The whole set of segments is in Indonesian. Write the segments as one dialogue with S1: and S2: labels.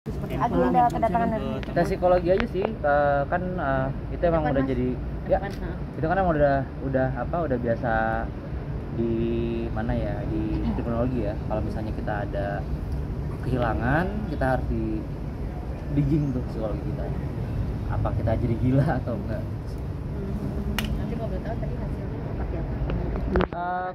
S1: agenda kedatangan dari
S2: tes psikologi aja sih, kan itu emang udah jadi ya itu kan emang udah biasa di mana ya, di kriminologi ya. Kalau misalnya kita ada kehilangan, kita harus digging tuh psikologi kita, apa kita jadi gila atau enggak.
S3: Nanti kalau boleh tahu tadi hasilnya seperti apa?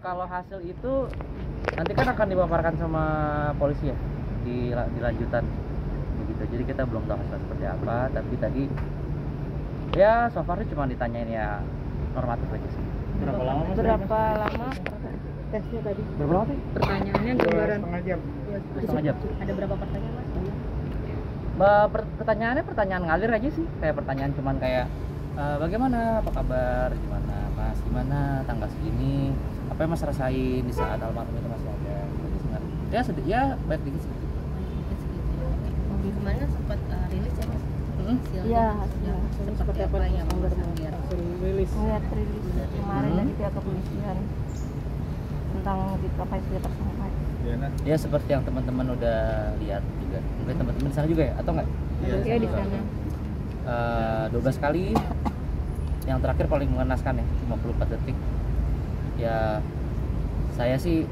S2: Kalau hasil itu nanti kan akan dipaparkan sama polisi ya di lanjutan begitu. Jadi kita belum tahu hasil seperti apa, tapi tadi ya so far cuma ditanyain ya normatif aja sih.
S1: berapa lama tesnya tadi?
S2: Berapa lama sih?
S3: Pertanyaannya gambaran
S2: Setengah jam.
S3: Ada berapa pertanyaan mas?
S2: Pertanyaannya pertanyaan ngalir aja sih, kayak pertanyaan cuman kayak bagaimana, apa kabar, gimana mas, gimana tanggal segini, apa yang mas rasain di saat almarhum itu masih ada, ya sedih ya, baik dikit sih.
S3: Kemarin sempat rilis ya mas?
S1: Iya,
S3: hasilnya seperti apa yang mas lihat?
S1: Ngeliat rilis kemarin dari pihak kepolisian tentang apa istilah tersangka.
S2: Ya seperti yang teman-teman udah lihat juga, mungkin teman-teman di sana juga ya, atau enggak?
S1: Iya di sana.
S2: 12 kali, yang terakhir paling mengenaskan ya, 54 detik. Ya saya sih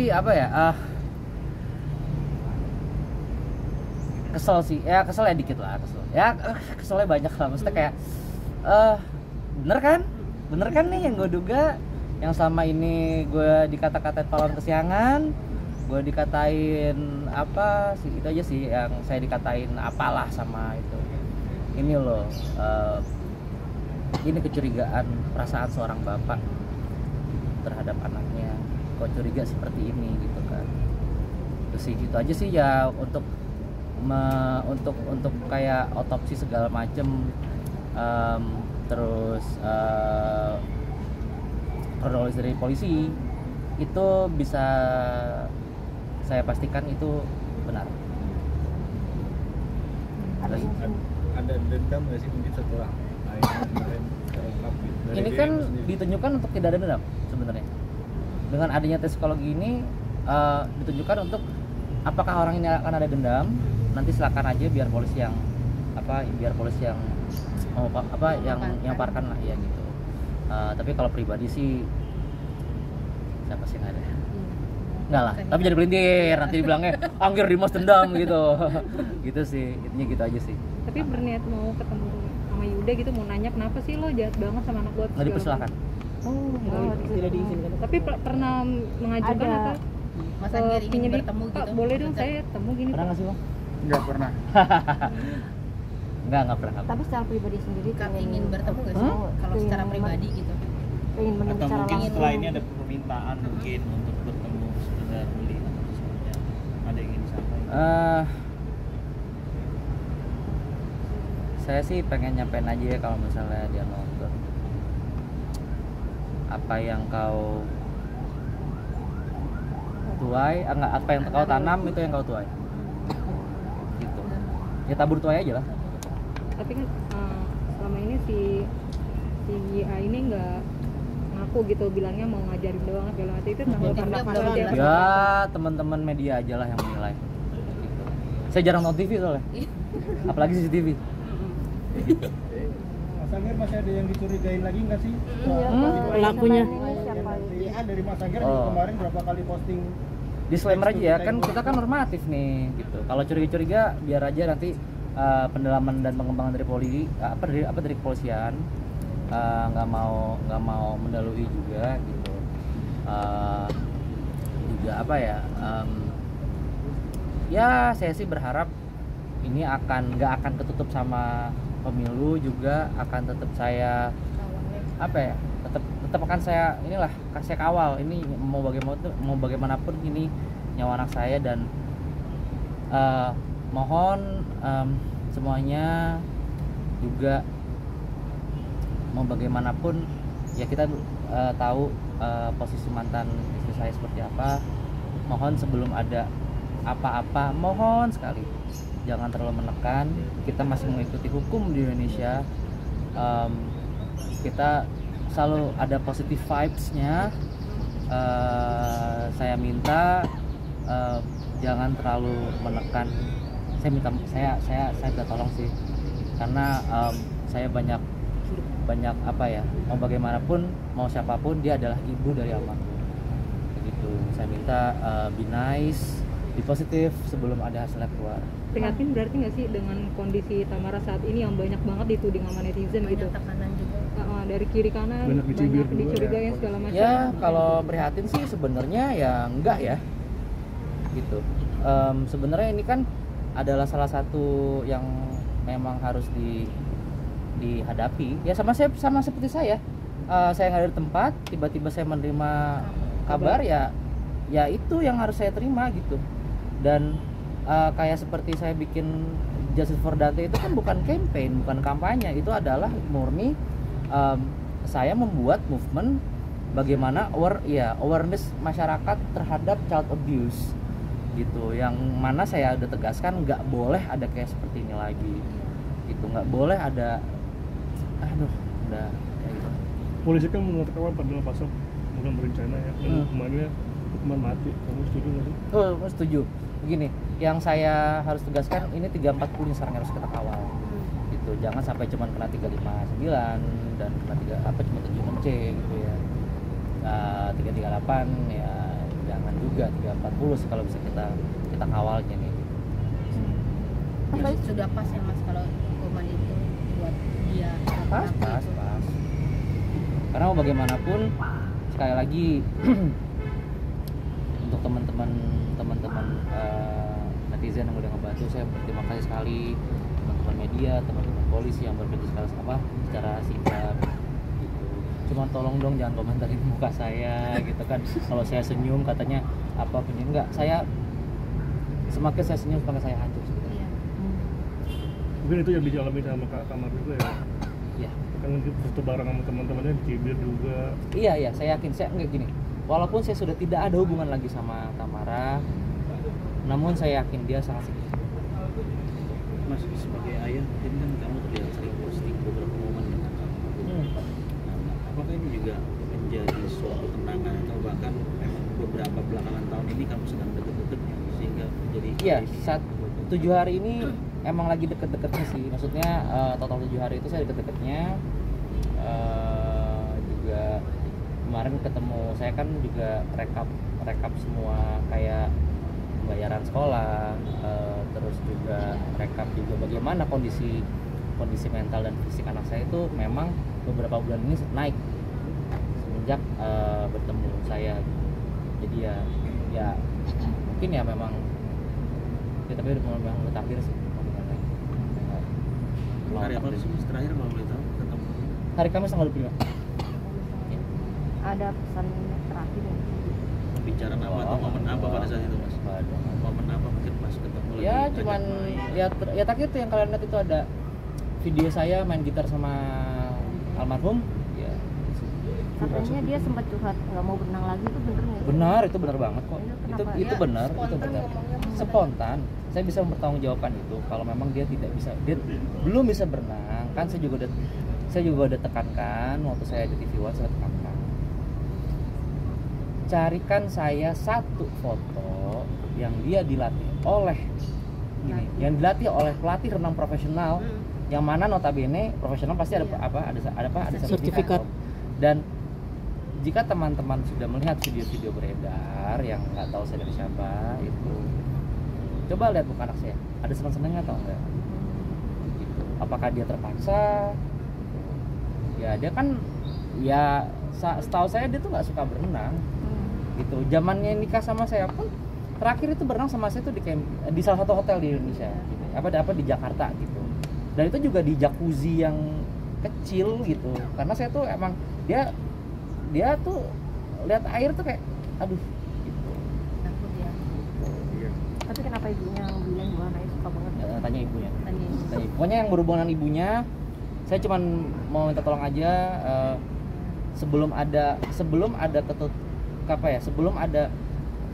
S2: apa ya, kesel sih ya, kesel ya dikit lah, keselnya banyak lah, maksudnya kayak bener kan nih yang gue duga, yang selama ini gue dikata-katain pahlawan kesiangan, gue dikatain apa sih, itu aja sih yang saya dikatain apalah sama itu. Ini loh, ini kecurigaan perasaan seorang bapak terhadap anaknya, kok curiga seperti ini gitu kan. Terus sih gitu aja sih ya, untuk kayak otopsi segala macem, terus kronologis dari polisi itu bisa saya pastikan itu benar.
S4: Ada dendam nggak sih mungkin setelah kemarin terungkap gitu?
S2: Ini kan ditunjukkan untuk tidak ada dendam sebenarnya. Dengan adanya tes psikologi ini ditunjukkan untuk apakah orang ini akan ada dendam. Nanti silakan aja biar polisi yang yang parkan lah ya gitu. Tapi kalau pribadi sih siapa sih yang ada? Enggak lah, tapi jadi pelintir, nanti dibilangnya Anggir Dimas dendam gitu. Gitu sih, intinya gitu aja sih.
S5: Tapi berniat mau ketemu sama Yuda gitu, mau nanya kenapa sih lo jahat banget sama anak gue?
S2: Nggak dipersilakan.
S5: Oh,
S1: tidak diizinkan.
S5: Tapi pernah mengajukan
S1: Ada.
S5: atau
S3: Mas Anggir ingin
S5: penyidik,
S3: bertemu
S5: Pak,
S3: gitu?
S5: boleh dong saya temu gini.
S2: Pernah nggak sih bang?
S4: Nggak pernah.
S2: Nggak pernah.
S1: Tapi secara pribadi sendiri
S3: ingin bertemu nggak sih? Kalau secara pribadi gitu?
S1: Pengen menemu
S4: Atau
S1: secara
S4: mungkin
S1: langsung.
S4: setelah ini ada permintaan mungkin untuk bertemu sekedar melihat atau semuanya, ada yang ingin disampaikan?
S2: Saya sih pengen nyampein aja ya, kalau misalnya dia nonton, apa yang kau tuai, apa yang kau tanam itu yang kau tuai, gitu. Ya tabur tuai aja lah.
S5: Tapi kan selama ini si A ini nggak ngaku gitu, bilangnya mau ngajarin doang segala macam, itu tanggapan apa aja?
S2: Ya teman-teman media aja lah yang menilai. Gitu. Saya jarang nonton TV soalnya, apalagi CCTV.
S4: Mas Anggir masih ada yang dicurigain lagi nggak sih?
S1: Pelakunya.
S4: Iya, dari Mas Anggir kemarin berapa kali posting?
S2: Disclaimer aja ya, kan kita kan normatif nih gitu. Kalau curiga-curiga biar aja nanti pendalaman dan pengembangan dari dari kepolisian, nggak mau mendalui juga gitu. Juga apa ya? Ya saya sih berharap ini nggak akan ketutup sama pemilu, juga akan tetap saya tetap akan saya saya kawal ini, mau bagaimanapun ini nyawa anak saya, dan mohon semuanya juga mau bagaimanapun ya kita tahu posisi mantan istri saya seperti apa. Mohon sebelum ada apa-apa, mohon sekali jangan terlalu menekan. Kita masih mengikuti hukum di Indonesia. Kita selalu ada positive vibes-nya. Saya minta jangan terlalu menekan. Saya minta tolong sih, karena saya banyak apa ya, mau bagaimanapun, mau siapapun, dia adalah ibu dari almarhum. Begitu. Saya minta be nice, be positif sebelum ada hasilnya keluar.
S5: Prihatin berarti nggak sih dengan kondisi Tamara saat ini yang banyak banget dituding sama netizen
S3: banyak
S5: gitu?
S3: tekanan juga.
S5: Dari kiri kanan
S6: Banyak dicibir juga
S5: dicurigain
S6: ya.
S5: segala macam.
S2: Ya kalau prihatin sih sebenarnya ya enggak ya, gitu. Sebenarnya ini kan adalah salah satu yang memang harus dihadapi. Ya sama seperti saya nggak ada di tempat, tiba-tiba saya menerima kabar, ya itu yang harus saya terima gitu. Dan kayak seperti saya bikin Justice for Dante itu kan bukan campaign, bukan kampanye, itu adalah murni saya membuat movement bagaimana awareness masyarakat terhadap child abuse gitu, yang mana saya udah tegaskan nggak boleh ada kayak seperti ini lagi gitu, nggak boleh ada udah kayak gitu.
S6: Polisi kan menetapkan pada pasal bukan berencana ya, hukumannya hukuman mati. Kamu setuju nggak sih?
S2: Setuju. Begini, yang saya harus tegaskan, ini 340 sekarang harus kita kawal gitu, jangan sampai cuma kena 359 dan kena cuma 76C gitu ya. 338 ya jangan juga, 340 sih kalau bisa kita kawalnya nih.
S3: Sudah pas ya Mas kalau hukuman itu buat dia.
S2: Pas. Karena mau bagaimanapun, sekali lagi untuk teman-teman netizen yang udah ngebantu, saya berterima kasih sekali. Teman-teman media, teman-teman polisi yang bekerja secara sigap gitu. Cuma tolong dong jangan komentarin muka saya gitu kan. Kalau saya senyum katanya apa punya, enggak, saya semakin saya senyum semakin saya hancur gitu.
S3: Iya.
S6: Mungkin itu yang dialami sama Kak Tamar juga ya.
S2: Iya.
S6: Kan foto bareng sama teman-temannya dicibir juga.
S2: Iya, saya yakin, saya enggak gini. Walaupun saya sudah tidak ada hubungan lagi sama Tamara, namun saya yakin dia sangat sedih.
S4: Mas, sebagai ayah, ini kan kamu terlihat sering posting beberapa momen dengan kamu. Nah, apakah ini juga menjadi suatu kenangan atau bahkan memang beberapa belakangan tahun ini kamu sedang deket-deketnya sehingga menjadi
S2: Iya, 7 hari ini emang lagi deket-deketnya sih. Maksudnya total 7 hari itu saya deket-deketnya. Juga kemarin ketemu, saya kan juga rekap semua kayak pembayaran sekolah, terus juga rekap juga bagaimana kondisi mental dan fisik anak saya itu memang beberapa bulan ini naik semenjak bertemu saya. Jadi ya mungkin ya memang ya, tapi memang takdir sih.
S4: hari apa sih terakhir kalau boleh tahu ketemu?
S2: Hari Kamis tanggal 25.
S1: Ada pesan terakhir ya?
S4: Bicara apa atau momen apa pada saat itu Mas? Momen apa mungkin pas ketemu lagi?
S2: Ya
S4: ajak
S2: cuman
S4: main?
S2: ya terakhir tuh yang kalian lihat itu ada video saya main gitar sama almarhum. Ya.
S1: Katanya dia sempat curhat nggak mau berenang lagi, itu bener nggak?
S2: Benar, itu benar banget kok.
S1: Itu
S2: Itu
S1: kenapa?
S2: itu
S3: Ya,
S2: benar, itu
S3: spontan
S2: benar.
S3: ngomongnya, Mas.
S2: Spontan. Saya bisa mempertanggungjawabkan itu kalau memang dia tidak bisa, dia belum bisa berenang. Kan saya juga udah tekankan waktu saya di TV One, saya tekankan. Carikan saya satu foto yang dia dilatih oleh yang dilatih oleh pelatih renang profesional, yang mana notabene profesional pasti ada ada sertifikat. Dan jika teman-teman sudah melihat video-video beredar yang nggak tahu saya dari siapa itu, coba lihat muka anak saya, ada senang-senangnya atau enggak gitu. Apakah dia terpaksa? Ya dia kan ya setahu saya dia tuh nggak suka berenang gitu. Zamannya nikah sama saya pun terakhir itu berenang sama saya tuh di salah satu hotel di Indonesia gitu. Apa di Jakarta gitu. Dan itu juga di jacuzzi yang kecil gitu. Karena saya tuh emang dia tuh lihat air tuh kayak aduh gitu.
S3: Takut ya.
S1: Tapi kenapa ibunya bilang bahwa anaknya suka banget?
S2: Tanya ibunya.
S3: Tanya.
S2: Pokoknya yang berhubungan dengan ibunya, saya cuman mau minta tolong aja sebelum ada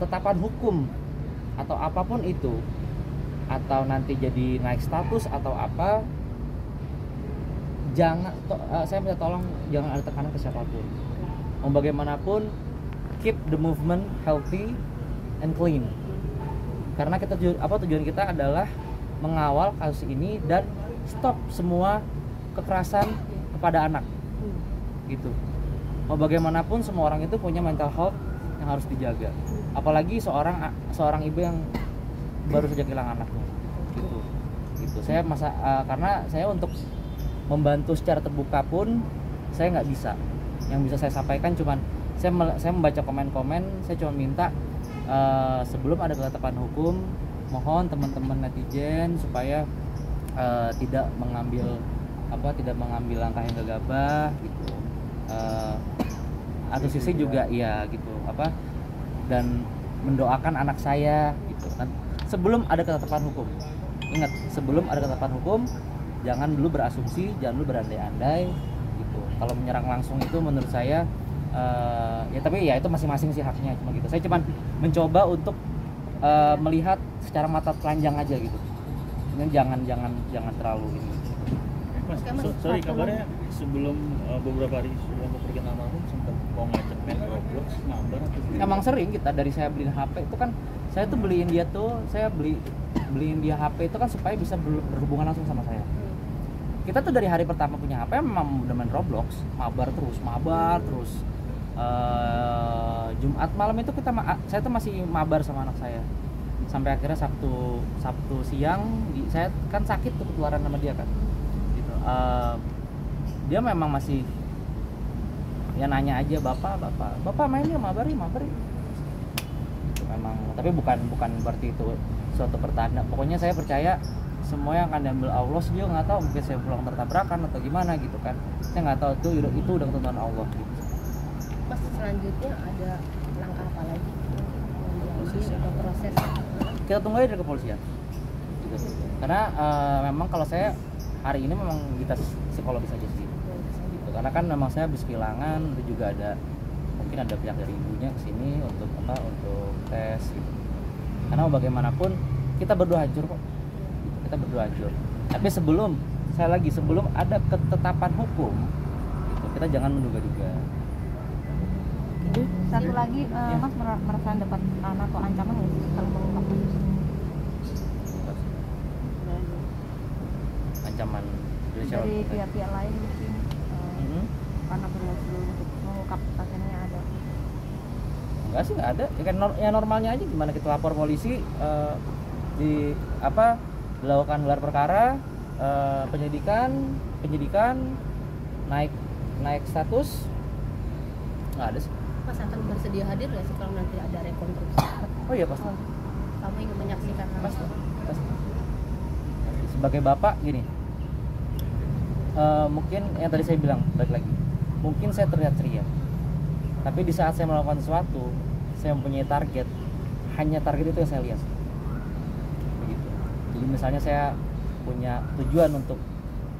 S2: tetapan hukum atau apapun itu, atau nanti jadi naik status atau apa, saya minta tolong jangan ada tekanan ke siapapun. Mau bagaimanapun, keep the movement healthy and clean. karena tujuan kita adalah mengawal kasus ini dan stop semua kekerasan kepada anak gitu. Mau bagaimanapun semua orang itu punya mental health yang harus dijaga, apalagi seorang ibu yang baru saja kehilangan anaknya gitu. Saya karena saya untuk membantu secara terbuka pun saya nggak bisa. Yang bisa saya sampaikan cuman saya membaca komen-komen. Saya cuma minta sebelum ada ketetapan hukum, mohon teman-teman netizen supaya tidak mengambil langkah yang gegabah gitu. Atau sisi juga ya gitu dan mendoakan anak saya gitu kan sebelum ada ketetapan hukum. Ingat, sebelum ada ketetapan hukum jangan dulu berasumsi, jangan dulu berandai-andai gitu. Kalau menyerang langsung itu menurut saya ya tapi ya itu masing-masing sih haknya, cuma gitu. Saya cuma mencoba untuk melihat secara mata telanjang aja gitu. Ini jangan terlalu ini.
S4: Mas, sorry kabarnya sebelum beberapa hari sebelum pergi almarhum sempat mau ngajak main Roblox, mabar atau gimana?
S2: Emang sering kita dari saya beliin HP itu kan saya tuh beliin dia HP itu kan supaya bisa berhubungan langsung sama saya. Kita tuh dari hari pertama punya HP memang udah main Roblox, mabar terus. Jumat malam itu saya tuh masih mabar sama anak saya. Sampai akhirnya Sabtu siang saya kan sakit tuh ketularan sama dia kan. Gitu. Dia memang masih ya nanya aja bapak main ya mabar ya. Gitu, memang tapi bukan berarti itu suatu pertanda. Pokoknya saya percaya semua yang akan diambil Allah sih, nggak tahu mungkin saya pulang tertabrakan atau gimana gitu kan. Saya nggak tahu itu udah ketentuan Allah gitu.
S3: Mas, selanjutnya ada langkah apa lagi atau proses?
S2: Kita tunggu aja dari kepolisian gitu. Karena memang kalau saya hari ini memang kita psikologis aja sih gitu. Karena kan memang saya habis kehilangan, itu juga mungkin ada pihak dari ibunya kesini untuk tes gitu. Karena bagaimanapun kita berdua hancur kok. Kita berdua hancur. Tapi sebelum ada ketetapan hukum gitu, kita jangan menduga-duga.
S1: Satu lagi, Mas merasa dapat tekanan atau ancaman nggak sih kalau mengungkap kasus ini?
S2: Ancaman
S1: Dari pihak-pihak lain mungkin karena berhasil untuk mengungkap kasusnya ada.
S2: Enggak sih, nggak ada. Ya kan normalnya aja gimana kita lapor polisi dilakukan gelar perkara, penyidikan naik status, nggak ada sih.
S3: Mas akan bersedia hadir nggak sih kalau nanti ada rekonstruksi?
S2: Oh iya pasti.
S3: Kamu ingin menyaksikan langsung?
S2: Pasti. Sebagai bapak gini, mungkin yang tadi saya bilang balik lagi, mungkin saya terlihat ceria, tapi di saat saya melakukan sesuatu, saya mempunyai target, hanya target itu yang saya lihat. Begitu. Jadi misalnya saya punya tujuan untuk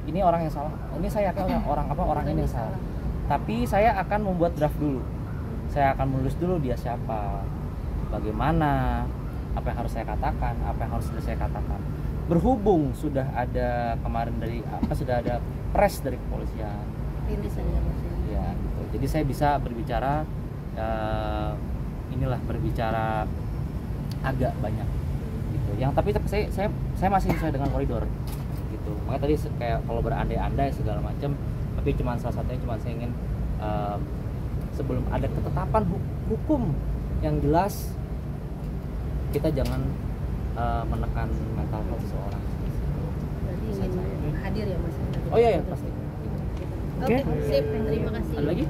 S2: ini orang yang salah, ini saya yakin orang ini yang salah, tapi saya akan membuat draft dulu. Saya akan menulis dulu dia siapa, bagaimana, apa yang harus saya katakan, apa yang harus saya katakan. Berhubung sudah ada kemarin sudah ada press dari kepolisian,
S3: Rilisan ya Mas?
S2: ya gitu. Jadi saya bisa berbicara berbicara agak banyak gitu. Yang tapi saya masih sesuai dengan koridor gitu. Makanya tadi kayak kalau berandai-andai segala macam, tapi cuma salah satunya saya ingin sebelum ada ketetapan hukum yang jelas, kita jangan menekan mental health seseorang.
S3: Berarti ingin hadir ya Mas?
S2: Oh iya pasti.
S3: Oke, sip. Terima kasih.
S2: Ada lagi?